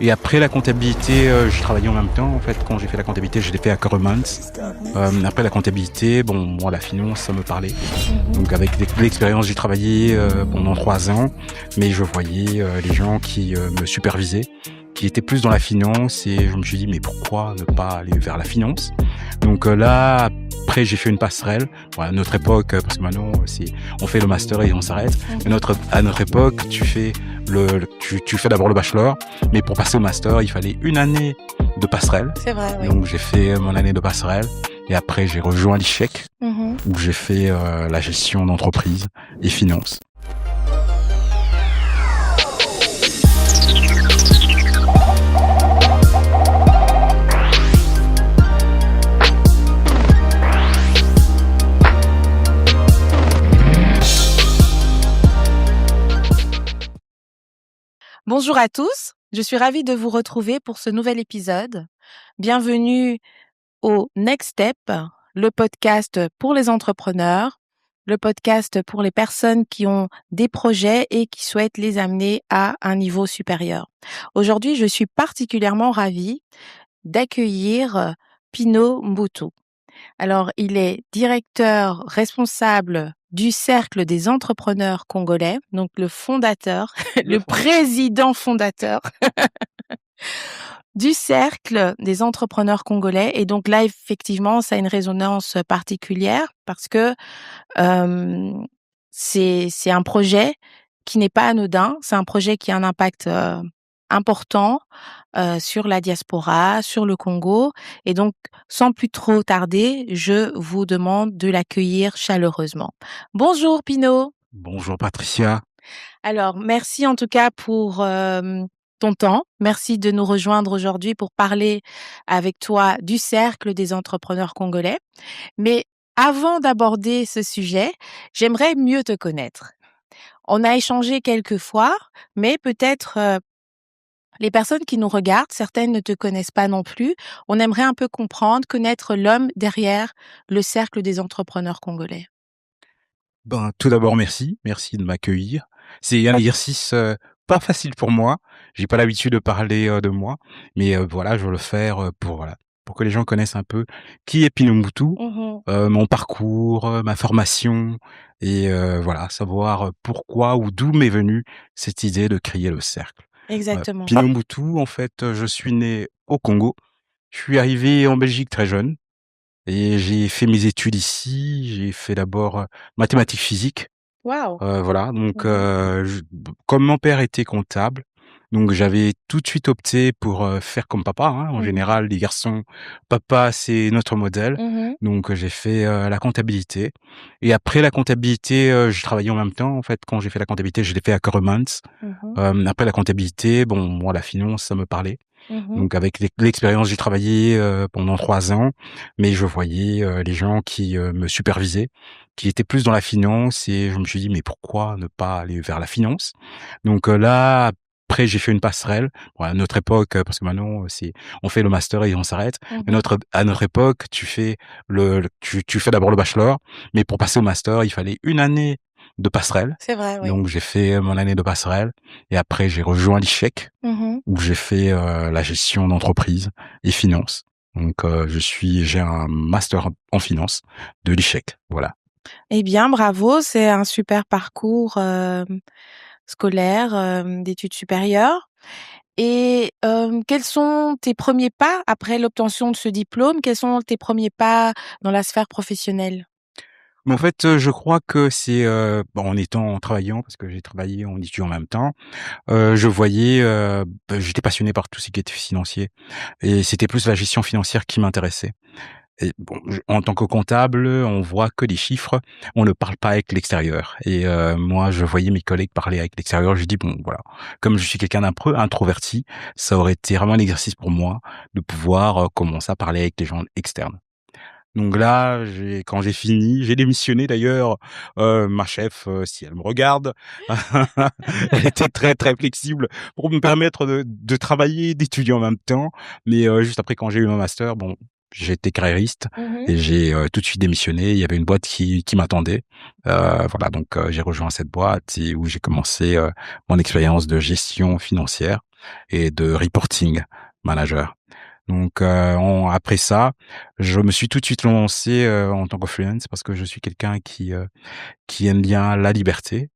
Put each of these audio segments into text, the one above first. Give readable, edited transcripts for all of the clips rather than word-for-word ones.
Et après la comptabilité, je travaillais en même temps. En fait, quand j'ai fait la comptabilité, je l'ai fait à Coremans. Après la comptabilité, bon, moi, la finance, ça me parlait. Donc avec l'expérience, j'ai travaillé pendant 3 ans, mais je voyais les gens qui me supervisaient, qui étaient plus dans la finance, et je me suis dit, mais pourquoi ne pas aller vers la finance? Donc là, après, j'ai fait une passerelle. Bon, à notre époque, parce que maintenant, on fait le master et on s'arrête. Mais à notre époque, tu fais d'abord le bachelor, mais pour passer au master, il fallait une année de passerelle. C'est vrai, oui. Donc j'ai fait mon année de passerelle, et après j'ai rejoint l'ICHEC, Mhm. où j'ai fait la gestion d'entreprise et finance. Bonjour à tous, je suis ravie de vous retrouver pour ce nouvel épisode. Bienvenue au Next Step, le podcast pour les entrepreneurs, le podcast pour les personnes qui ont des projets et qui souhaitent les amener à un niveau supérieur. Aujourd'hui, je suis particulièrement ravie d'accueillir Pino Mbutu. Alors, il est directeur responsable du Cercle des entrepreneurs congolais, donc le fondateur, le président fondateur du Cercle des entrepreneurs congolais. Et donc là, effectivement, ça a une résonance particulière parce que c'est un projet qui n'est pas anodin, c'est un projet qui a un impact important sur la diaspora, sur le Congo. Et donc, sans plus trop tarder, je vous demande de l'accueillir chaleureusement. Bonjour Pino. Bonjour Patricia. Alors, merci en tout cas pour ton temps. Merci de nous rejoindre aujourd'hui pour parler avec toi du Cercle des entrepreneurs congolais. Mais avant d'aborder ce sujet, j'aimerais mieux te connaître. On a échangé quelques fois, mais peut-être les personnes qui nous regardent, certaines ne te connaissent pas non plus. On aimerait un peu comprendre, connaître l'homme derrière le Cercle des entrepreneurs congolais. Tout d'abord, merci de m'accueillir. C'est un exercice pas facile pour moi. J'ai pas l'habitude de parler de moi, mais voilà, je veux le faire pour que les gens connaissent un peu qui est Pino Mbutu, mon parcours, ma formation, et voilà, savoir pourquoi ou d'où m'est venue cette idée de créer le cercle. Exactement. Pino Mbutu, en fait, je suis né au Congo. Je suis arrivé en Belgique très jeune. Et j'ai fait mes études ici. J'ai fait d'abord mathématiques physiques. Waouh. Voilà, donc comme mon père était comptable, donc j'avais tout de suite opté pour faire comme papa, hein. En général, les garçons, papa, c'est notre modèle. Donc j'ai fait la comptabilité. Et après la comptabilité, je travaillais en même temps. En fait, quand j'ai fait la comptabilité, je l'ai fait à Coremans. Après la comptabilité, bon, moi, la finance, ça me parlait. Donc avec l'expérience, j'ai travaillé pendant 3 ans, mais je voyais les gens qui me supervisaient, qui étaient plus dans la finance, et je me suis dit, mais pourquoi ne pas aller vers la finance? Donc là, après, j'ai fait une passerelle. Bon, à notre époque, parce que maintenant, on fait le master et on s'arrête. Mais à notre époque, tu fais d'abord le bachelor, mais pour passer au master, il fallait une année de passerelle. C'est vrai, oui. Donc j'ai fait mon année de passerelle, et après j'ai rejoint l'ICHEC, où j'ai fait la gestion d'entreprise et finance. Donc j'ai un master en finance de l'ICHEC, voilà. Eh bien, bravo, c'est un super parcours scolaire, d'études supérieures. Et quels sont tes premiers pas après l'obtention de ce diplôme? Quels sont tes premiers pas dans la sphère professionnelle? Mais en fait, je crois que c'est en travaillant, parce que j'ai travaillé en étudiant en même temps, je voyais, j'étais passionné par tout ce qui était financier, et c'était plus la gestion financière qui m'intéressait. Et bon, en tant que comptable, on voit que les chiffres, on ne parle pas avec l'extérieur. Et moi, je voyais mes collègues parler avec l'extérieur. Je dis bon, voilà, comme je suis quelqu'un d'un peu introverti, ça aurait été vraiment un exercice pour moi de pouvoir commencer à parler avec les gens externes. Donc là, quand j'ai fini, j'ai démissionné d'ailleurs. Ma chef, si elle me regarde, elle était très très flexible pour me permettre de travailler, d'étudier en même temps. Mais juste après, quand j'ai eu mon master, bon, j'étais carriériste et j'ai tout de suite démissionné. Il y avait une boîte qui m'attendait. Voilà, donc j'ai rejoint cette boîte, et où j'ai commencé mon expérience de gestion financière. et de reporting manager. Donc, après ça, je me suis tout de suite lancé en tant que freelance parce que je suis quelqu'un qui aime bien la liberté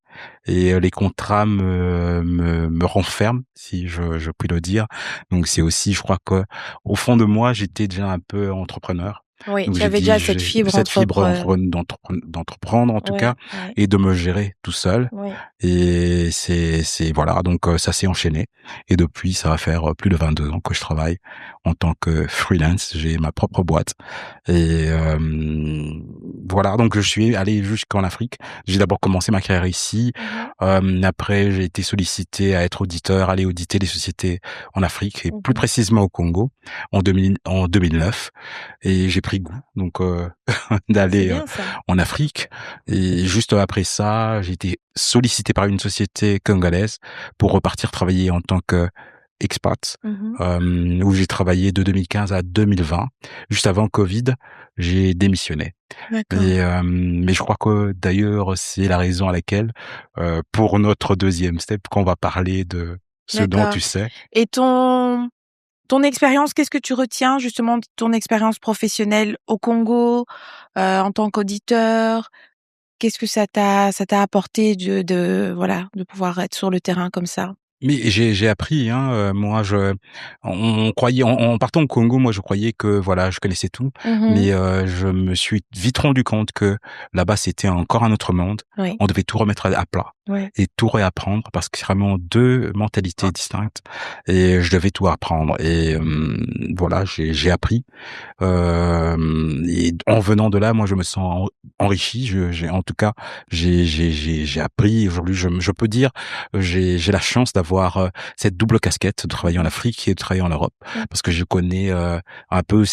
et les contrats me renferment, si je puis le dire. Donc c'est aussi, je crois que au fond de moi, j'étais déjà un peu entrepreneur. Oui, Donc tu avais déjà cette j'ai fibre cette fibre d'entreprendre en tout ouais, cas ouais, et de me gérer tout seul. ouais. Et c'est voilà, donc ça s'est enchaîné et depuis ça va faire plus de 22 ans que je travaille en tant que freelance. J'ai ma propre boîte et voilà, donc je suis allé jusqu'en Afrique. J'ai d'abord commencé ma carrière ici. Mmh. Après, j'ai été sollicité à être auditeur, aller auditer des sociétés en Afrique et plus Mmh. précisément au Congo en 2009 et j'ai pris goût donc C'est d'aller, bien ça. en Afrique et juste après ça, j'ai été sollicité par une société congolaise pour repartir travailler en tant qu'expat, Mmh. où j'ai travaillé de 2015 à 2020. Juste avant Covid, j'ai démissionné D'accord, et mais je crois que d'ailleurs, c'est la raison à laquelle, pour notre deuxième step, qu'on va parler de ce dont d'accord tu sais. et ton expérience, qu'est-ce que tu retiens justement de ton expérience professionnelle au Congo, en tant qu'auditeur? Qu'est-ce que ça t'a apporté de voilà, de pouvoir être sur le terrain comme ça? Mais j'ai appris, hein, moi on croyait en partant au Congo, moi je croyais que voilà, je connaissais tout, Mmh. mais je me suis vite rendu compte que là-bas, c'était encore un autre monde. Oui, On devait tout remettre à plat oui. et tout réapprendre parce que c'est vraiment 2 mentalités distinctes et je devais tout apprendre et voilà, j'ai appris. Et en venant de là, moi, je me sens enrichi. J'ai en tout cas, j'ai appris. Aujourd'hui, je peux dire, j'ai la chance d'avoir cette double casquette, de travailler en Mmh. Afrique et de travailler en Europe, Mmh. parce que je connais un peu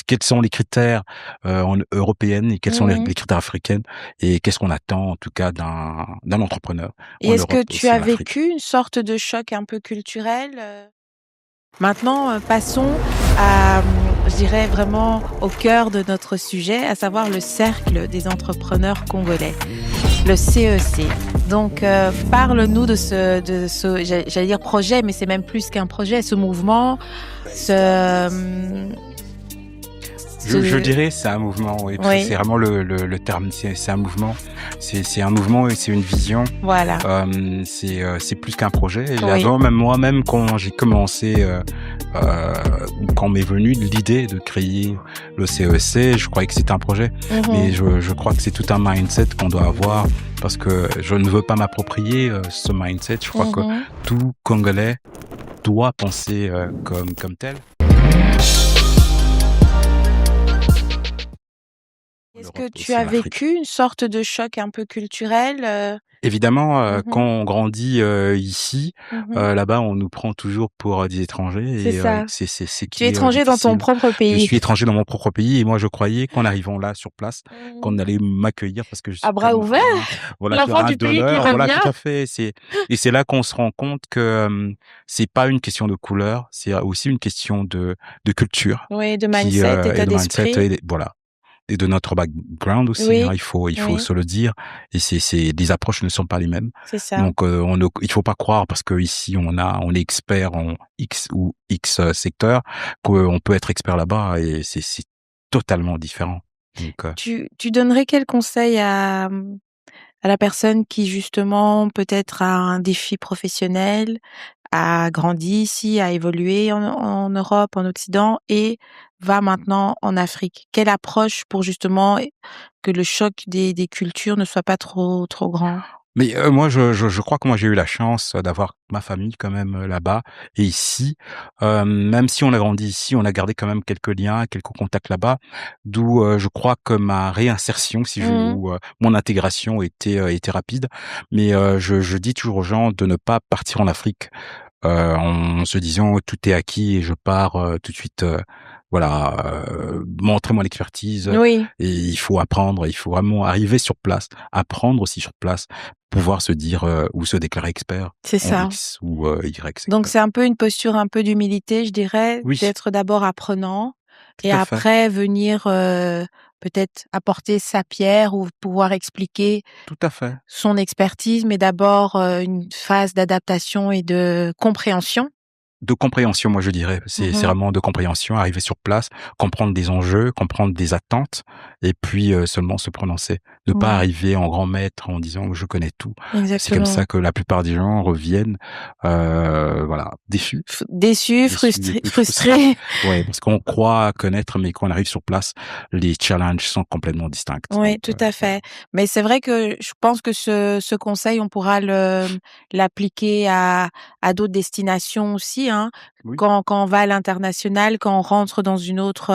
quels sont les critères européennes et quels sont les Mmh. critères africaines et qu'est-ce qu'on attend en tout cas d'un entrepreneur Et en est-ce Europe que tu aussi as en Afrique. vécu une sorte de choc un peu culturel? Maintenant, passons à, je dirais vraiment au cœur de notre sujet, à savoir le cercle des entrepreneurs congolais, le CEC. Donc, parle-nous de ce j'allais dire projet, mais c'est même plus qu'un projet, ce mouvement, ce, Je ce dirais c'est un mouvement, oui, parce que oui, c'est vraiment le terme, c'est un mouvement. C'est un mouvement et c'est une vision. voilà, C'est plus qu'un projet. Et oui. avant, même moi-même, quand j'ai commencé, quand m'est venue l'idée de créer le CEC, je croyais que c'était un projet. Mais Mmh. je crois que c'est tout un mindset qu'on doit avoir parce que je ne veux pas m'approprier ce mindset. Je crois que Mmh. tout Congolais doit penser comme tel. Est-ce que L'Europe tu aussi as en Afrique. vécu une sorte de choc un peu culturel? Évidemment, quand Mmh. on grandit, ici, Mmh. là-bas, on nous prend toujours pour, des étrangers C'est et ça. c'est Tu es qui est, étranger dans ton difficile. propre Je pays. suis étranger dans mon propre pays et moi, je croyais qu'en arrivant là, sur place, Mmh. qu'on allait m'accueillir parce que je À suis bras comme ouverts, voilà, l'enfant un du pays qui donneur. Voilà, revient. tout à fait. C'est là qu'on se rend compte que, c'est pas une question de couleur, c'est aussi une question de culture Oui, de mindset, et état de mindset d'esprit. et voilà. Et de notre background aussi, hein, Oui, il faut oui, se le dire. Et les approches ne sont pas les mêmes. c'est ça. Donc, il faut pas croire parce que ici on est expert en X ou X secteur qu'on peut être expert là-bas et c'est totalement différent. Donc, Tu donnerais quel conseil à la personne qui justement peut-être a un défi professionnel, a grandi ici, a évolué en Europe, en Occident et va maintenant en Afrique? Quelle approche pour justement que le choc des cultures ne soit pas trop grand? mais moi, je crois que moi, j'ai eu la chance d'avoir ma famille quand même, là-bas et ici. Même si on a grandi ici, on a gardé quand même quelques liens, quelques contacts là-bas, d'où, je crois que ma réinsertion, si je Mmh. ou, mon intégration était rapide. Mais, je dis toujours aux gens de ne pas partir en Afrique, en se disant: «Tout est acquis et je pars, tout de suite, voilà, montrer mon expertise». Oui, Et il faut apprendre, il faut vraiment arriver sur place, apprendre aussi sur place, pouvoir se dire, ou se déclarer expert c'est en ça. X ou, Y Donc secteur. c'est un peu une posture un peu d'humilité, je dirais, Oui, d'être d'abord apprenant et tout à fait, après venir, peut-être apporter sa pierre ou pouvoir expliquer tout à fait. son expertise, mais d'abord, une phase d'adaptation et de compréhension De compréhension, moi je dirais. C'est Mmh. vraiment de compréhension, arriver sur place, comprendre des enjeux, comprendre des attentes et puis, seulement se prononcer. Ne pas Ouais, arriver en grand maître en disant: «Je connais tout». C'est comme ça exactement. que la plupart des gens reviennent, voilà, déçus, Déçu, déçus et frustré puis frustrés. frustré. Ouais, parce qu'on croit connaître, mais quand on arrive sur place, les challenges sont complètement distincts. Oui, Donc, tout à voilà. fait. Mais c'est vrai que je pense que ce conseil, on pourra l'appliquer à d'autres destinations aussi, hein. Oui, Quand on va à l'international, quand on rentre dans une autre,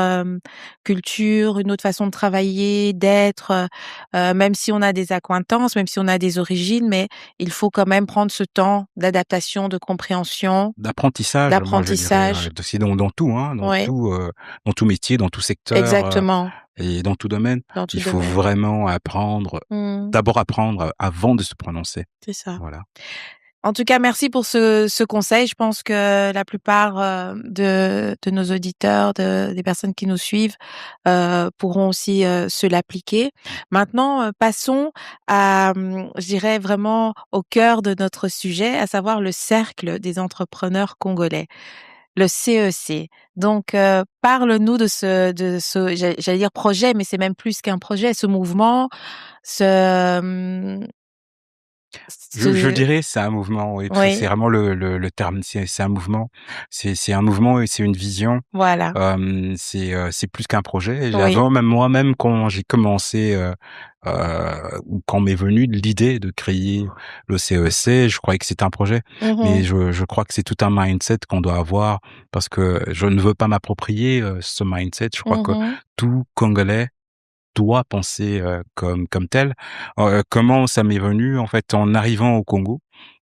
culture, une autre façon de travailler, d'être, même si on a des accointances, même si on a des origines, mais il faut quand même prendre ce temps d'adaptation, de compréhension, d'apprentissage, moi je dirais, d'apprentissage. c'est dans tout, hein, Oui, dans tout métier, dans tout secteur, exactement, et dans tout domaine. dans tout Il faut domaine. vraiment apprendre, Mmh, d'abord apprendre avant de se prononcer. c'est ça. Voilà. En tout cas, merci pour ce conseil. Je pense que la plupart, de nos auditeurs, des personnes qui nous suivent, pourront aussi, se l'appliquer. Maintenant, passons à, je dirais vraiment au cœur de notre sujet, à savoir le cercle des entrepreneurs congolais, le CEC. Donc, parle-nous de ce j'allais dire projet, mais c'est même plus qu'un projet, ce mouvement, ce, Je ce dirais c'est un mouvement, oui, parce que c'est oui, vraiment le terme, c'est un mouvement. C'est un mouvement et c'est une vision. voilà. C'est plus qu'un projet. Oui. J'avais même moi-même quand j'ai commencé, ou quand m'est venue l'idée de créer le CEC, je croyais que c'était un projet, mais Mmh. je crois que c'est tout un mindset qu'on doit avoir parce que je ne veux pas m'approprier, ce mindset. Je crois que Mmh. tout Congolais doit penser, comme tel. Comment ça m'est venu? En fait, en arrivant au Congo,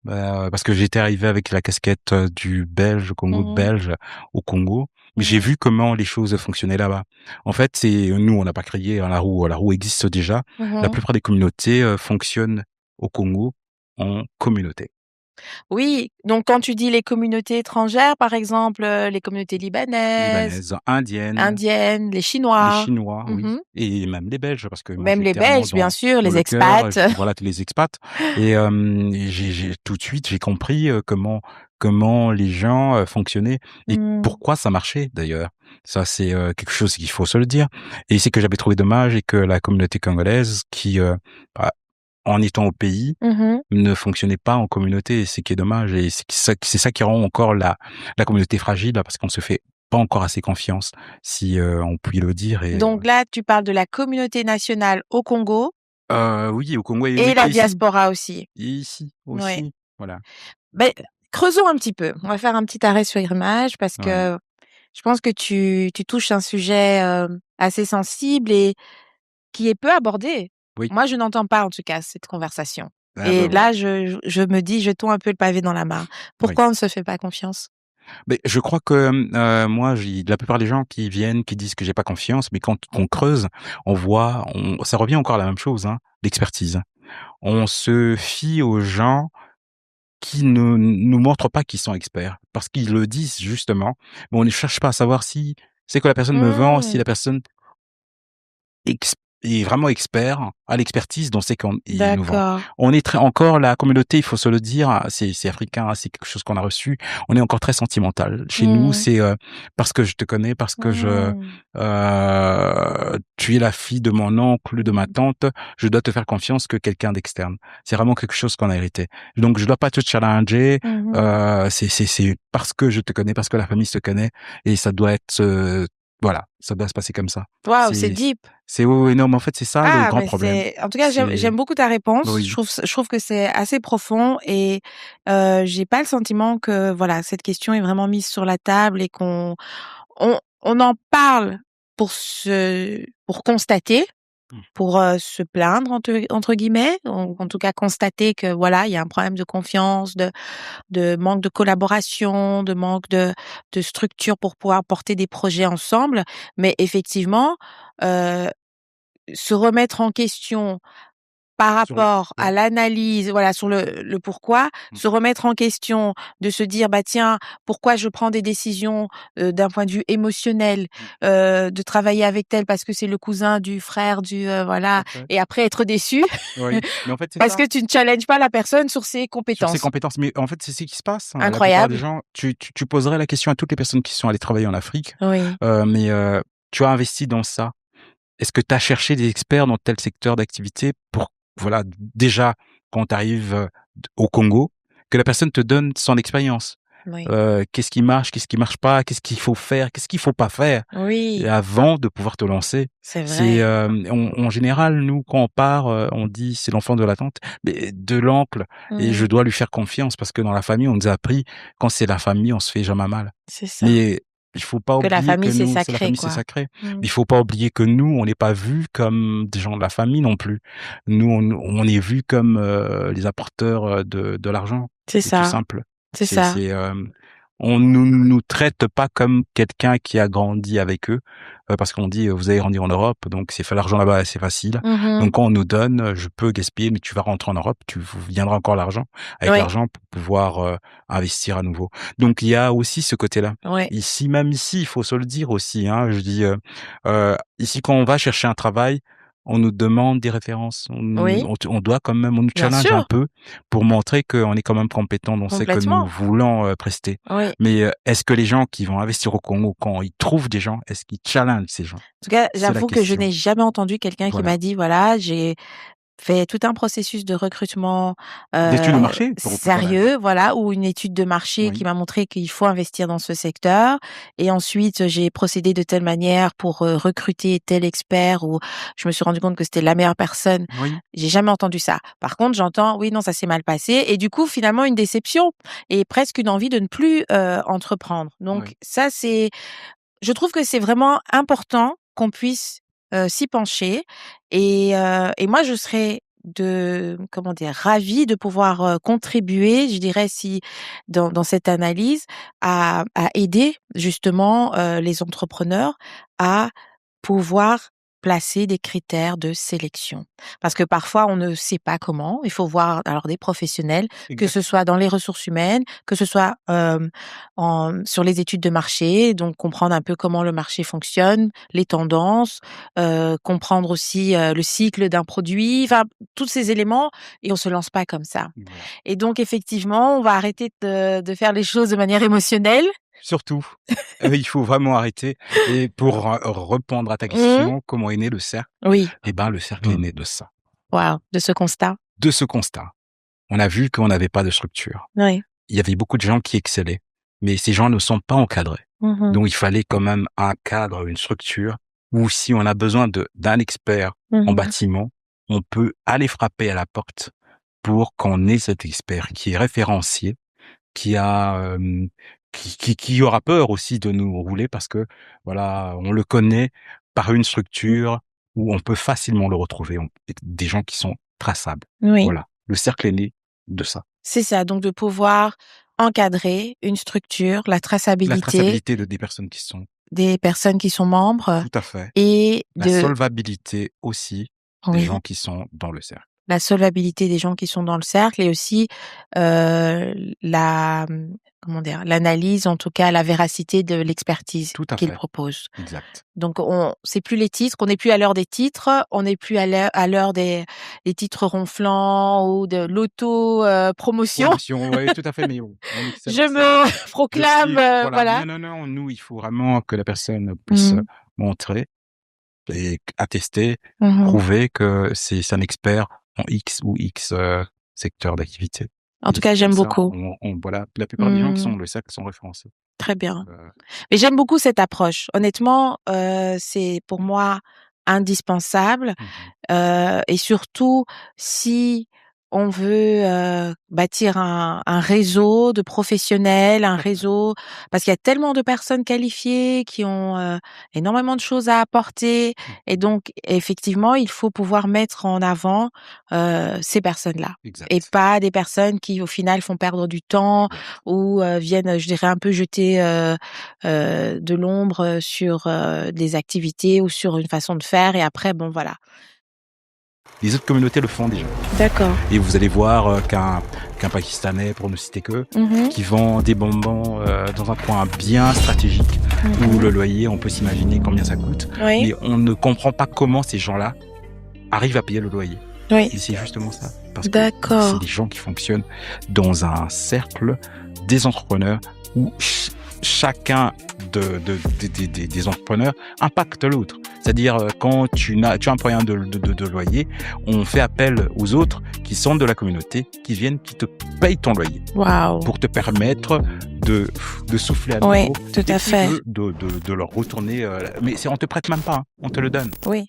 parce que j'étais arrivé avec la casquette, du belge, Congo Mmh. belge au Congo. J'ai Mmh. vu comment les choses fonctionnaient là-bas. En fait, c'est nous, on n'a pas créé la roue existe déjà. La Mmh. plupart des communautés, fonctionnent au Congo en communauté. Oui, donc quand tu dis les communautés étrangères, par exemple, les communautés libanaises, Libanaises, indiennes, indiennes, les les Chinois. Chinois, oui, Mmh. et même les Belges, parce que moi Même les j'étais vraiment Belges, bien sûr, dans les le cœur, expats. voilà, tous les expats, et j'ai tout de suite j'ai compris, comment les gens, fonctionnaient et Mmh. pourquoi ça marchait d'ailleurs. Ça c'est, quelque chose qu'il faut se le dire, et c'est que j'avais trouvé dommage et que la communauté congolaise qui, bah, en étant au pays, Mmh. ne fonctionnait pas en communauté, et c'est qui est dommage, et c'est ça qui rend encore la communauté fragile, parce qu'on se fait pas encore assez confiance, si, on peut le dire, et Donc là, tu parles de la communauté nationale au Congo oui, au Congo, et et oui, la ici, diaspora aussi. et ici Oui. aussi, voilà. Beh, creusons un petit peu. On va faire un petit arrêt sur image parce Ouais, que je pense que tu touches un sujet, assez sensible et qui est peu abordé. oui. Moi, je n'entends pas en tout cas cette conversation Ah bah, et voilà, là, je me dis: «Jetons un peu le pavé dans la mare». oui. Pourquoi on ne se fait pas confiance? Mais je crois que, moi, j'ai la plupart des gens qui viennent, qui disent que j'ai pas confiance, mais quand on creuse, on voit, ça revient encore à la même chose, hein, l'expertise. On se fie aux gens qui ne nous montrent pas qu'ils sont experts, parce qu'ils le disent justement, mais on ne cherche pas à savoir si c'est que la personne me vend, si la Mmh, personne Ex est vraiment expert, a l'expertise dans ces qu'on il nous vend. d'accord. On est très encore la communauté, il faut se le dire, c'est africain, c'est quelque chose qu'on a reçu. On est encore très sentimental. Chez nous, Mmh. c'est, parce que je te connais, parce que Mmh. tu es la fille de mon oncle, de ma tante, je dois te faire confiance que quelqu'un d'externe. C'est vraiment quelque chose qu'on a hérité. Donc je dois pas te challenger, Mmh. c'est parce que je te connais, parce que la famille se connaît, et ça doit être, voilà, ça doit se passer comme ça. Waouh, c'est C'est deep. c'est oui, oui, non, mais en fait, c'est ça le Ah, grand mais problème. c'est en tout cas, j'aime C'est beaucoup ta réponse. oui, Je trouve que c'est assez profond et j'ai pas le sentiment que, voilà, cette question est vraiment mise sur la table et on en parle pour constater, mmh, pour, se «plaindre» entre guillemets, ou en tout cas constater que, voilà, il y a un problème de confiance, de manque de collaboration, de manque de structure pour pouvoir porter des projets ensemble. Mais effectivement, heu, se remettre en question par sur le rapport à ouais. l'analyse, voilà, sur le pourquoi, Mmh. se remettre en question, de se dire: «Bah, tiens, pourquoi je prends des décisions, d'un point de vue émotionnel, Mmh. de travailler avec tel parce que c'est le cousin du frère du, Tout à voilà» fait. et après être déçu Oui, mais en fait, c'est parce ça. que tu ne challenges pas la personne sur ses Sur ses compétences. compétences, mais en fait, c'est ce qui se passe, hein. La plupart des Incroyable. gens, tu poserais la question à toutes les personnes qui sont allées travailler en Afrique, Oui, mais tu as investi dans ça. Est-ce que tu as cherché des experts dans tel secteur d'activité pour, voilà, déjà, quand tu arrives, au Congo, que la personne te donne son expérience? oui, Qu'est-ce qui marche, qu'est-ce qui marche pas? Qu'est-ce qu'il faut faire? Qu'est-ce qu'il faut pas faire? Et oui, avant de pouvoir te lancer, c'est c'est, vrai. en général, nous, quand on part, on dit: «C'est l'enfant de la tante», mais de l'oncle et je Mmh. dois lui faire confiance parce que dans la famille, on nous a appris, quand c'est la famille, on se fait jamais mal. C'est ça. Mais il faut pas Que la oublier que famille, c'est nous, c'est la sacré, famille, c'est quoi. sacré. Mmh. Il faut pas oublier que nous, on n'est pas vus comme des gens de la famille non plus. Nous, on est vus comme, les apporteurs, de l'argent. C'est C'est tout ça, simple. c'est ça. On nous traite pas comme quelqu'un qui a grandi avec eux, parce qu'on dit: «Vous avez grandi en Europe, donc c'est fa l'argent là-bas, c'est facile. Mmh. Donc quand on nous donne, je peux gaspiller, mais tu vas rentrer en Europe, tu viendras encore l'argent avec Oui, l'argent pour pouvoir, investir à nouveau». Donc il y a aussi ce côté-là. oui, Ici, même ici, il faut se le dire aussi, hein, je dis, ici, quand on va chercher un travail, on nous demande des références. oui, On doit quand même, on nous bien challenge un sûr, peu pour montrer qu'on est quand même compétent dans ce que nous complètement. voulons, prester. Oui. Mais, est-ce que les gens qui vont investir au Congo, quand ils trouvent des gens, est-ce qu'ils challengent ces gens? En tout cas, C'est la j'avoue que je question. n'ai jamais entendu quelqu'un qui Voilà. m'a dit: «Voilà, j'ai fait tout un processus de recrutement, D'études de marché pour voilà. sérieux, voilà, ou une étude de marché qui Oui, m'a montré qu'il faut investir dans ce secteur et ensuite j'ai procédé de telle manière pour, recruter tel expert ou je me suis rendu compte que c'était la meilleure personne». oui, J'ai jamais entendu ça. Par contre, j'entends: «Oui, non, ça s'est mal passé» et du coup, finalement, une déception et presque une envie de ne plus, entreprendre. Donc oui. ça, je trouve que c'est vraiment important qu'on puisse, s'y pencher et moi je serais comment dire? Ravie de pouvoir, contribuer, je dirais si dans cette analyse à aider justement, les entrepreneurs à pouvoir placer des critères de sélection. Parce que parfois, on ne sait pas comment. Il faut voir alors des professionnels, que ce Exact. soit dans les ressources humaines, que ce soit, sur les études de marché, donc comprendre un peu comment le marché fonctionne, les tendances, comprendre aussi, le cycle d'un produit, enfin, tous ces éléments et on se lance pas comme ça. Voilà. Et donc effectivement, on va arrêter de faire les choses de manière émotionnelle. Surtout, il faut vraiment arrêter et pour, répondre à ta Mmh. question, comment est né le cercle? Oui, Eh ben, le cercle est né de ça, waouh, de ce constat. de ce constat. On a vu qu'on n'avait pas de structure. Oui. Il y avait beaucoup de gens qui excellaient, mais ces gens ne sont pas encadrés. Mmh mh. Donc il fallait quand même un cadre, une structure où si on a besoin d'un expert en Mmh. bâtiment, on peut aller frapper à la porte pour qu'on ait cet expert qui est référencié, qui a, qui aura peur aussi de nous rouler parce que, voilà, on le connaît par une structure où on peut facilement le retrouver, des gens qui sont traçables. Oui, Voilà, le cercle est né de ça. c'est ça, donc de pouvoir encadrer une structure, la La traçabilité traçabilité des personnes qui sont des personnes qui sont membres tout à fait. et La de solvabilité aussi des oui, gens qui sont dans le cercle. la solvabilité des gens qui sont dans le cercle et aussi, comment dire? L'analyse, en tout cas la véracité de l'expertise Tout à qu'ils fait, proposent. exact. Donc c'est plus les titres, on n'est plus à l'heure des titres, on n'est plus à l'heure des titres ronflants ou de l'auto, promotion. Promotion, ouais, tout à fait, mais on excelle Je en ça. me Le proclame, titre, voilà. voilà. Non, non, non, nous, il faut vraiment que la personne puisse, Mmh. montrer et attester, Mmh mh. prouver que c'est un expert en X ou X, secteur d'activité En tout et c'est cas, comme j'aime ça, beaucoup. on voilà, la plupart des gens qui sont Mmh. dans le cercle sont référencés. Très bien. Heu, Mais j'aime beaucoup cette approche. Honnêtement, c'est pour moi indispensable. mmh mh. Et surtout si on veut, bâtir un réseau de professionnels, un Tout à fait. réseau parce qu'il y a tellement de personnes qualifiées qui ont, énormément de choses à apporter Mmh. et donc effectivement, il faut pouvoir mettre en avant, ces personnes-là et Exact, pas des personnes qui, au final, font perdre du temps exact. ou, viennent, je dirais, un peu jeter, de l'ombre, sur, des activités ou sur une façon de faire et après bon, voilà. Les autres communautés le font déjà. D'accord. Et vous allez voir qu'un Pakistanais, pour ne citer que, qui vend des bonbons dans un coin bien stratégique où le loyer, on peut s'imaginer combien ça coûte. Oui. Mais on ne comprend pas comment ces gens-là arrivent à payer le loyer. Oui. Et c'est justement ça. Parce que D'accord. c'est des gens qui fonctionnent dans un cercle des entrepreneurs où chacun des entrepreneurs impacte l'autre. C'est-à-dire, quand tu as un moyen de loyer, on fait appel aux autres qui sont de la communauté, qui viennent, qui te payent ton loyer. Waouh. Pour te permettre de souffler à nouveau. Oui, tout à fait. De leur retourner. Mais on te prête même pas, hein, on te le donne. Oui.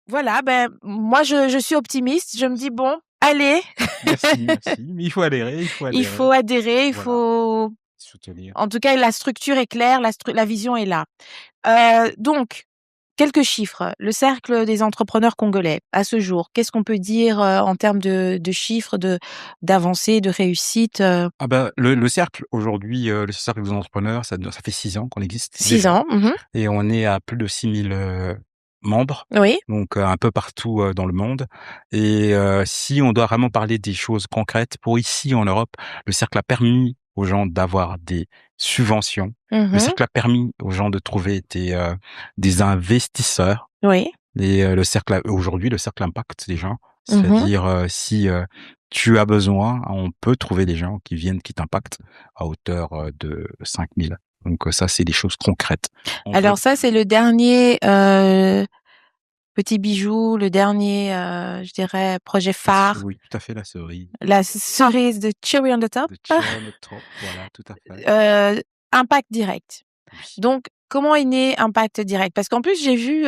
Voilà, ben moi je suis optimiste. Je me dis bon, allez. Merci. Mais il faut adhérer. Il faut adhérer, il faut soutenir. En tout cas, la structure est claire, la vision est là. Donc, quelques chiffres. Le cercle des entrepreneurs congolais, à ce jour, qu'est-ce qu'on peut dire en termes de chiffres, d'avancées, de réussite Ah ben, le cercle aujourd'hui, le cercle des entrepreneurs, ça fait 6 ans qu'on existe. 6 déjà. ans. Et on est à plus de 6000 membres. Oui. Donc un peu partout dans le monde. Et si on doit vraiment parler des choses concrètes, pour ici en Europe, le cercle a permis aux gens d'avoir des subventions. Le cercle a permis aux gens de trouver des investisseurs. Oui. Et aujourd'hui, le cercle impacte les gens. C'est-à-dire, si tu as besoin, on peut trouver des gens qui viennent, qui t'impactent à hauteur de 5000. Donc ça, c'est des choses concrètes. Alors ça, c'est le dernier petit bijou, le dernier, je dirais, projet phare. Oui, tout à fait, la cerise. La cerise de cherry on the top. The cherry on the top, voilà, tout à fait. Impact direct. Oui. Donc, comment est né Impact Direct? Parce qu'en plus, j'ai vu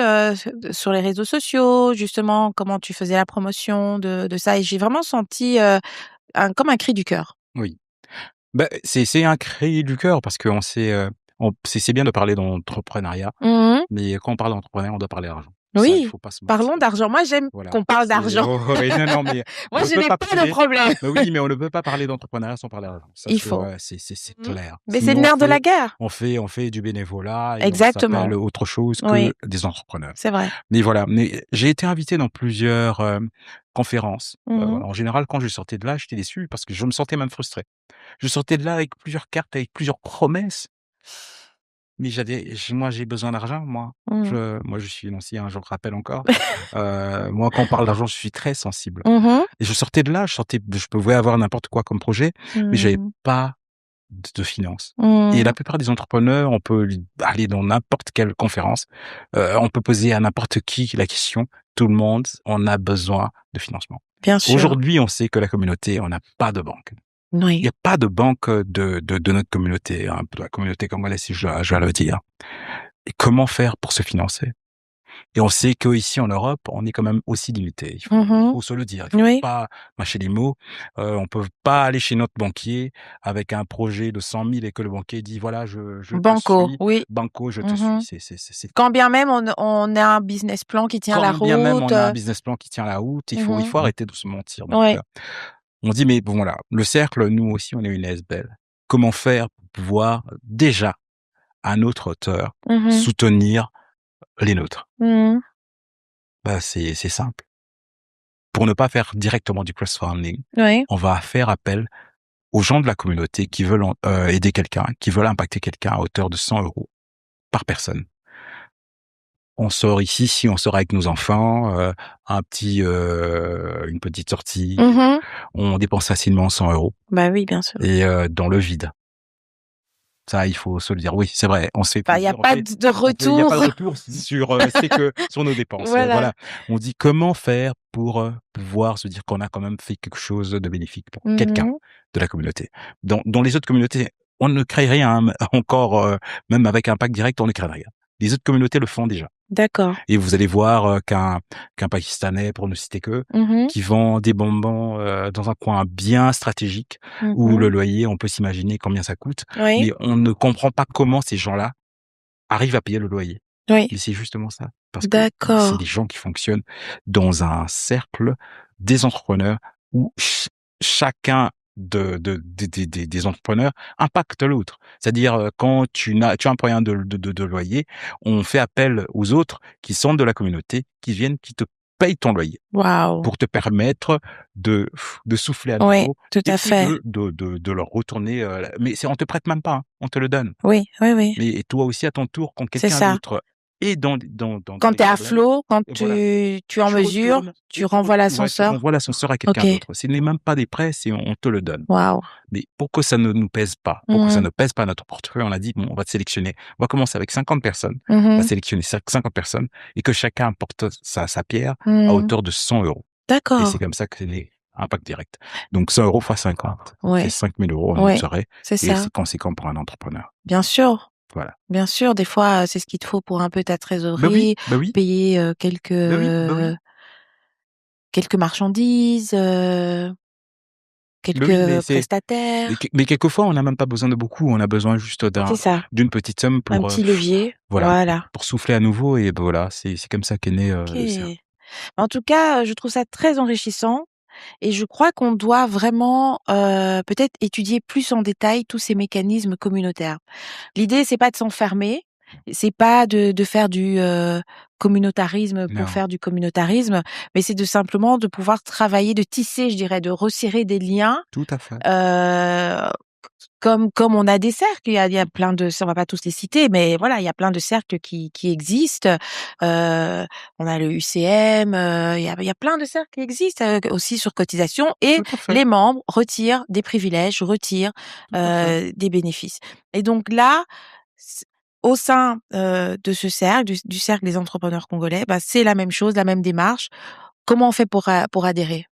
sur les réseaux sociaux, justement, comment tu faisais la promotion de ça, et j'ai vraiment senti comme un cri du cœur. Oui. Ben, c'est un cri du cœur parce qu'on sait, c'est bien de parler d'entrepreneuriat, mais quand on parle d'entrepreneuriat, on doit parler d'argent. Ça, il Oui, faut pas se mentir. parlons d'argent. Moi, j'aime qu'on parle d'argent. Oui, non, mais Moi, je n'ai pas de problème. Mais oui, mais on ne peut pas parler d'entrepreneuriat sans parler d'argent. Il faut. C'est clair. Mais c'est le nerf de la guerre. On fait du bénévolat et Exactement. on s'appelle autre chose que des entrepreneurs. C'est vrai. Mais voilà, j'ai été invité dans plusieurs conférences. En général, quand je sortais de là, j'étais déçu parce que je me sentais même frustré. Je sortais de là avec plusieurs cartes, avec plusieurs promesses. Mais moi, j'ai besoin d'argent, moi. Moi, je suis financier, hein, je le rappelle encore. Moi, quand on parle d'argent, je suis très sensible. Et je sortais de là, je pouvais avoir n'importe quoi comme projet, mais j'avais pas de finances. Et la plupart des entrepreneurs, on peut aller dans n'importe quelle conférence, on peut poser à n'importe qui la question. Tout le monde, on a besoin de financement. Bien sûr. Aujourd'hui, on sait que la communauté, on n'a pas de banque. Oui. Il n'y a pas de banque de notre communauté, hein, de la communauté congolaise, si je dois le dire. Et comment faire pour se financer? Et on sait qu'ici en Europe, on est quand même aussi limité. Il faut se le dire. Il faut pas mâcher les mots. On peut pas aller chez notre banquier avec un projet de 100 000 et que le banquier dit voilà, je Banco, te suis. oui. Banco, je te suis. Quand bien même on a un business plan qui tient la route. Quand bien même on a un business plan qui tient la route, il faut arrêter de se mentir. Donc, on dit, mais bon, voilà, le cercle, nous aussi, on est une ASBL. Comment faire pour pouvoir, déjà, à notre hauteur, soutenir les nôtres? Bah, c'est simple. Pour ne pas faire directement du crowdfunding, on va faire appel aux gens de la communauté qui veulent aider quelqu'un, qui veulent impacter quelqu'un à hauteur de 100 € par personne. On sort ici, si on sort avec nos enfants, une petite sortie, on dépense facilement 100 €. Bah oui, bien sûr. Et dans le vide. Ça, il faut se le dire. Oui, c'est vrai. On sait. Il n'y a pas de retour. Il n'y a pas de retour sur nos dépenses. Voilà. On dit comment faire pour pouvoir se dire qu'on a quand même fait quelque chose de bénéfique pour quelqu'un de la communauté. Dans les autres communautés, on ne crée rien encore, même avec Impact Direct, on ne crée rien. Les autres communautés le font déjà. D'accord. Et vous allez voir qu'un Pakistanais, pour ne citer que, qui vend des bonbons dans un coin bien stratégique où le loyer, on peut s'imaginer combien ça coûte. Mais on ne comprend pas comment ces gens-là arrivent à payer le loyer. Oui. Mais c'est justement ça. Parce que c'est des gens qui fonctionnent dans un cercle des entrepreneurs où chacun des entrepreneurs impacte l'autre. C'est-à-dire, quand tu as un moyen de loyer, on fait appel aux autres qui sont de la communauté, qui te payent ton loyer Waouh! pour te permettre de souffler à Oui, nouveau tout et à puis fait. de leur retourner, mais on te prête même pas, hein, on te le donne. Oui, oui, oui, Mais et toi aussi à ton tour, quand c'est quelqu'un ça. d'autre est dans Quand des tu es à problèmes, flot, quand et voilà, tu es en tu mesure, retournes tu et renvoies tu l'ascenseur? renvoies l'ascenseur à quelqu'un OK. d'autre. Ce n'est même pas des prêts, on te le donne. Waouh! Mais pour que ça ne nous pèse pas, pour que ça Mmh. ne pèse pas notre portefeuille, on a dit: «Bon, on va te sélectionner. On va commencer avec 50 personnes. On va Mmh. sélectionner 50 personnes et que chacun apporte sa pierre à Mmh. hauteur de 100 €.» Et c'est D'accord. comme ça que c'est né Impact Direct. Donc 100 € fois 50, ça fait Ouais, 5 000 € en une ouais, soirée c'est et ça. c'est conséquent pour un entrepreneur. Bien sûr, Voilà. bien sûr. Des fois, c'est ce qu'il te faut pour un peu ta Bah oui, trésorerie, bah oui, payer, bah oui, bah oui, quelques marchandises, bah oui, quelques prestataires. mais quelquefois, on n'a même pas besoin de beaucoup, on a besoin juste C'est ça, d'une petite somme un pour, petit levier, voilà, voilà. pour souffler à nouveau et bah, voilà, c'est comme ça qu'est né, le cercle. OK. En tout cas, je trouve ça très enrichissant et je crois qu'on doit vraiment, peut-être étudier plus en détail tous ces mécanismes communautaires. L'idée, c'est pas de s'enfermer, c'est pas de faire du, communautarisme pour Non, faire du communautarisme, mais c'est de simplement de pouvoir travailler, de tisser, je dirais, de resserrer des liens, tout à fait, heu, comme on a des cercles. Il y a plein de on va pas tous les citer, mais voilà, il y a plein de cercles qui existent. On a le UCM, il y a plein de cercles qui existent, aussi sur cotisation et tout à fait, les membres retirent des privilèges, retirent, tout à fait. des bénéfices et donc là, c au sein, de ce cercle, du cercle des entrepreneurs congolais, bah, c'est la même chose, la même démarche. Comment on fait pour adhérer?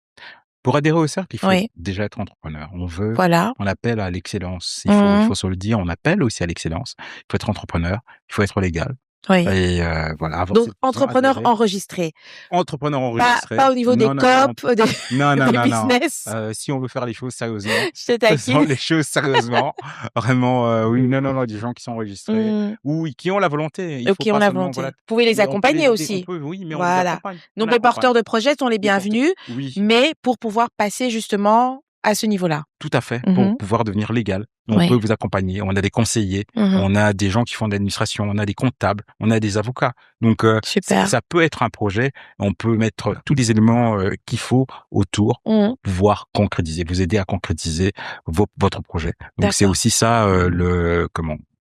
Pour adhérer au cercle, il faut Oui, déjà être entrepreneur. voilà. On appelle à l'excellence. Il Mmh. faut se le dire, on appelle aussi à l'excellence. Il faut être entrepreneur, il faut être légal Oui. et voilà, avoir Donc ses fonds, entrepreneur adhérer. enregistré, Entrepreneur pas enregistré. au niveau des Non, non, non, COP, des non, non, des non, non. business. Si on veut faire les choses sérieusement, Je te faisons taquine. les choses sérieusement. Vraiment, oui, non, non, non, des gens qui sont enregistrés Mmh. ou qui ont la volonté. Il faut OK, on pas a seulement, voilà, volonté. Vous pouvez les on peut accompagner on aussi. peut, oui, mais on les Voilà. accompagne. On Donc les accompagne. porteurs de projets sont les Les porte bienvenus, Oui. mais pour pouvoir passer justement à ce niveau-là. Tout à fait, pour Mmh. pouvoir devenir légal. On peut Oui. vous accompagner, on a des conseillers, Mmh. on a des gens qui font de l'administration, on a des comptables, on a des avocats. Donc Super. ça peut être un projet, on peut mettre tous les éléments, qu'il faut autour Mmh. pour pouvoir concrétiser, vous aider à concrétiser votre projet. Donc c'est D'accord. aussi ça,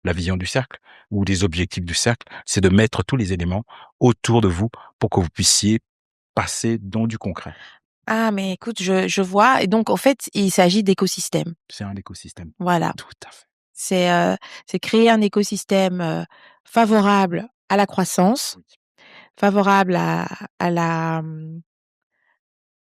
la vision du cercle ou les objectifs du cercle, c'est de mettre tous les éléments autour de vous pour que vous puissiez passer dans du concret. Ah mais écoute, je vois et donc en fait, il s'agit d'écosystème. C'est un écosystème. Voilà. Tout à fait. C'est, heu, c'est créer un écosystème, favorable à la croissance, Oui. favorable à la,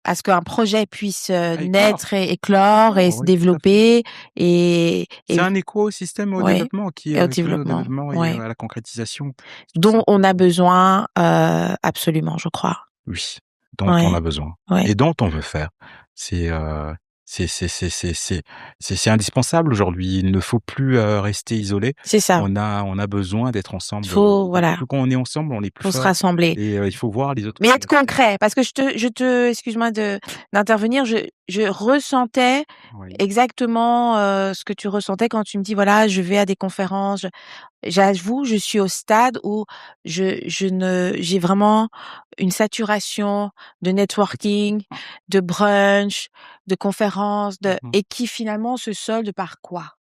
à ce qu'un projet puisse, À naître éclore, et éclore et se oui, tout à fait. développer et C'est un écosystème au ouais développement et au qui mène au développement, développement et ouais, à la concrétisation. C'est pour dont ça. on a besoin, absolument, je crois. Oui, dont on Ouais, a besoin ouais, et dont on veut faire. C'est, heu, c'est indispensable aujourd'hui. Il ne faut plus, rester isolé. c'est ça. On a besoin d'être ensemble, Faut beaucoup voilà, plus quand on est ensemble, on est plus faut se fort rassembler. et il faut voir les autres Mais être progresser. concret, parce que je te excuse-moi d'intervenir, je ressentais Oui. exactement, ce que tu ressentais quand tu me dis: «Voilà, je vais à des conférences». J'avoue, je suis au stade où j'ai vraiment une saturation de networking, de brunch, de conférences, Mmh de mh. et qui finalement se solde par quoi?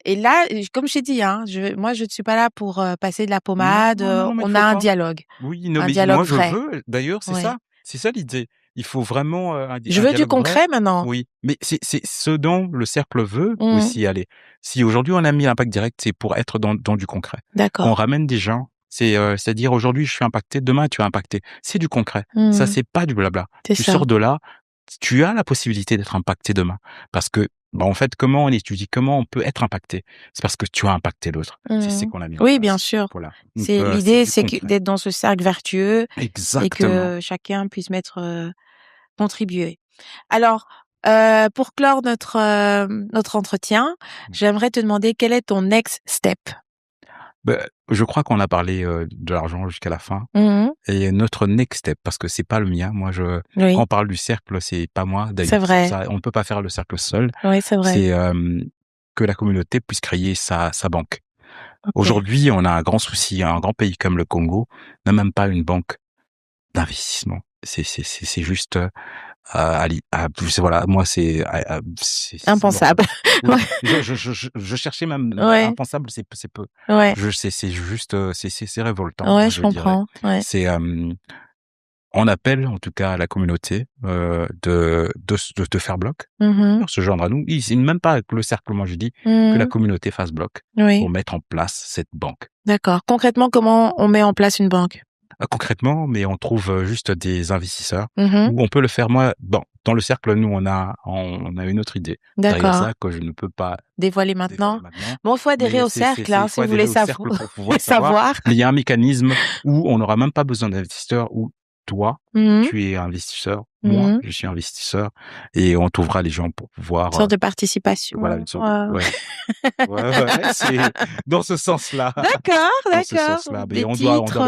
Et là, comme je t'ai dit, hein, moi je ne suis pas là pour, passer de la Non, pommade, non, non, mais il on a faut un pas. dialogue, Oui, non, un mais dialogue moi je vrai. veux, d'ailleurs, Ouais. c'est ça l'idée. Il faut vraiment, Je un veux du dialogue vrai, concret maintenant. oui, mais c'est ce dont le cercle veut Mmh. aussi aller. Si aujourd'hui on a mis Impact Direct, c'est pour être dans du concret. Quand on D'accord. ramène des gens, c'est-à-dire aujourd'hui je suis impacté, demain tu es impacté. C'est du concret. Ça, Mmh. c'est pas du blabla. C'est Tu ça. sors de là, tu as la possibilité d'être impacté demain parce que, bah, en fait, comment on étudie, comment on peut être impacté? C'est parce que tu as impacté l'autre. C'est Mmh. qu'on a mis en Oui, bien place. sûr. Voilà, donc C'est c'est l'idée, du c'est que concret. d'être dans ce cercle vertueux et Exactement. que chacun puisse contribuer. Alors, pour clore notre entretien, Mmh. j'aimerais te demander quel est ton next step? Bah, je crois qu'on a parlé, de l'argent jusqu'à la fin Mmh. et notre next step, parce que c'est pas le mien, moi quand Oui, on parle du cercle, c'est pas moi, c'est d'ailleurs, vrai. ça on ne peut pas faire le cercle seul. Oui, c'est vrai. C'est, que la communauté puisse créer sa banque. OK. Aujourd'hui, on a un grand souci, un grand pays comme le Congo n'a même pas une banque d'investissement. C'est juste, voilà, moi c'est mortel. Impensable. Oui, Ouais, je cherchais même ouais, impensable, c'est peu. ouais, C'est juste, c'est révoltant, ouais, moi je je dirais. comprends, ouais. C'est, on appelle en tout cas la communauté, de faire bloc, Mmh. de se joindre à nous. C'est même pas que le cercle, moi je dis que la Mmh. communauté fasse bloc Oui, pour mettre en place cette banque. d'accord. Concrètement, comment on met en place une banque? Concrètement, mais on trouve, juste des investisseurs Mmh. où on peut le faire. Moi, dans le cercle, nous, on a une autre idée derrière D'accord. ça que je ne peux pas Dévoiler dévoiler maintenant? maintenant, Bon, il faut adhérer mais au cercle, il hein, faut si vous adhérer voulez au cercle pour pouvoir savoir. savoir. Mais il y a un mécanisme où on n'aura même pas besoin d'investisseurs, où toi, Mmh. tu es investisseur, moi, Mmh. je suis investisseur et on trouvera les gens pour Une pouvoir, sorte de voilà, participation, une sorte de ouais. Ouais, ouais, c'est dans ce sens-là, D'accord, dans ce d'accord. sens-là. Mais Des titres,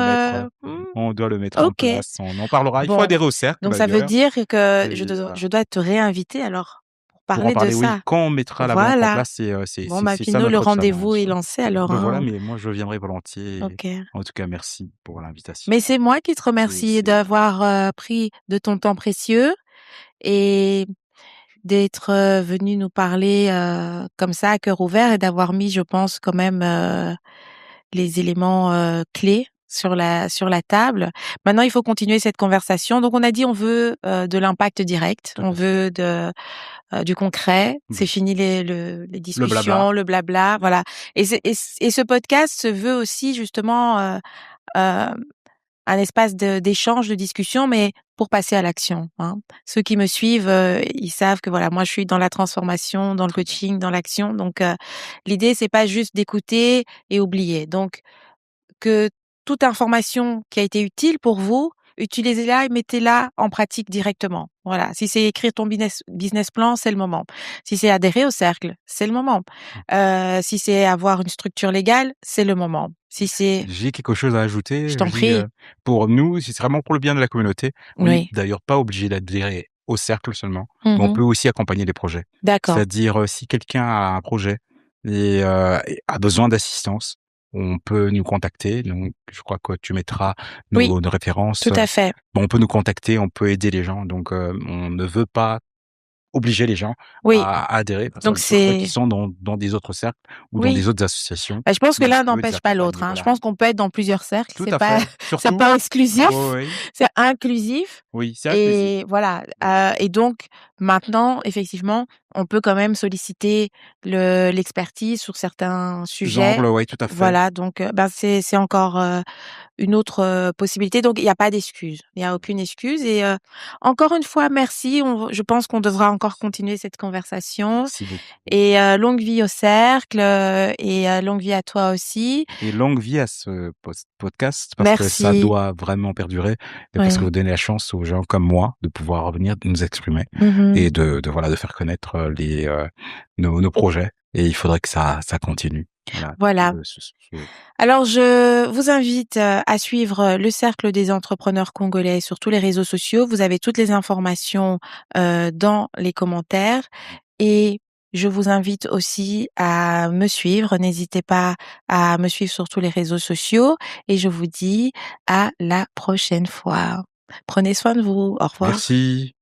on doit le mettre en OK. place. On en parlera. Il faut Bon, adhérer au cercle donc ça veut d'ailleurs dire que et voilà. je dois te réinviter alors pour Pour en parler de parler, oui, ça? quand on mettra la banque en Voilà. place, Bon, bah, c'est puis ça nous, le notre rendez-vous est challenge. lancé alors, Ben voilà, hein. mais moi je viendrai volontiers et OK. en tout cas merci pour l'invitation Mais c'est moi qui te remercie c'est d'avoir, pris de ton temps précieux et d'être, venu nous parler, comme ça à cœur ouvert et d'avoir mis, je pense, quand même, les éléments, clés sur la table. Maintenant, il faut continuer cette conversation. Donc on a dit on veut, de l'impact direct, tout on à fait. veut du concret. C'est Oui, fini les le blabla, discussions, le blabla, voilà. Et ce podcast se veut aussi justement, heu un espace d'échange, de discussion, mais pour passer à l'action, hein. Ceux qui me suivent, ils savent que voilà, moi je suis dans la transformation, dans le très bien. coaching, dans l'action. Donc, l'idée c'est pas juste d'écouter et oublier. Donc, que toute information qui a été utile pour vous, utilisez-la et mettez-la en pratique directement. Voilà. Si c'est écrire ton business plan, c'est le moment. Si c'est adhérer au cercle, c'est le moment. Si c'est avoir une structure légale, c'est le moment. Si c'est J'ai quelque chose à je ajouter. t'en prie. Pour nous, si c'est vraiment pour le bien de la communauté, on n'est Oui. d'ailleurs pas obligé d'adhérer au cercle seulement, mais on Mmh. peut aussi accompagner les projets. D'accord. C'est-à-dire, si quelqu'un a un projet et a besoin d'assistance, on peut nous contacter. Donc je crois que tu mettras Oui, nos références. tout à fait. On peut nous contacter, on peut aider les gens. Donc on ne veut pas obliger les gens Oui, à adhérer parce donc qu'il faudrait qu'ils c'est sont dans des autres cercles ou dans oui. des autres associations Bah, je pense que où on l'un peut les n'empêche pas l'autre, accompagner. hein. Je Voilà. pense qu'on peut être dans plusieurs cercles, Tout à fait. c'est Surtout pas oui, exclusif, oui, c'est inclusif oui, c'est inclusif. et voilà, et donc maintenant, effectivement, on peut quand même solliciter l'expertise sur certains sujets. Angles, oui, tout à fait. Voilà, donc ben, c'est encore, une autre, possibilité, donc il y a pas d'excuse. Il y a aucune excuse et encore une fois merci, je pense qu'on devra encore continuer cette conversation Merci beaucoup et longue vie au cercle, et longue vie à toi aussi. et longue vie à ce podcast parce que ça Merci. doit vraiment perdurer et parce que Oui. vous donnez la chance aux gens comme moi de pouvoir revenir nous exprimer Mmh. et voilà, de faire connaître, nos projets et il faudrait que ça continue. Voilà, Voilà. Alors je vous invite, à suivre, le Cercle des entrepreneurs congolais sur tous les réseaux sociaux. Vous avez toutes les informations, dans les commentaires et je vous invite aussi à me suivre. N'hésitez pas à me suivre sur tous les réseaux sociaux et je vous dis à la prochaine fois. Prenez soin de vous. Au revoir. Merci.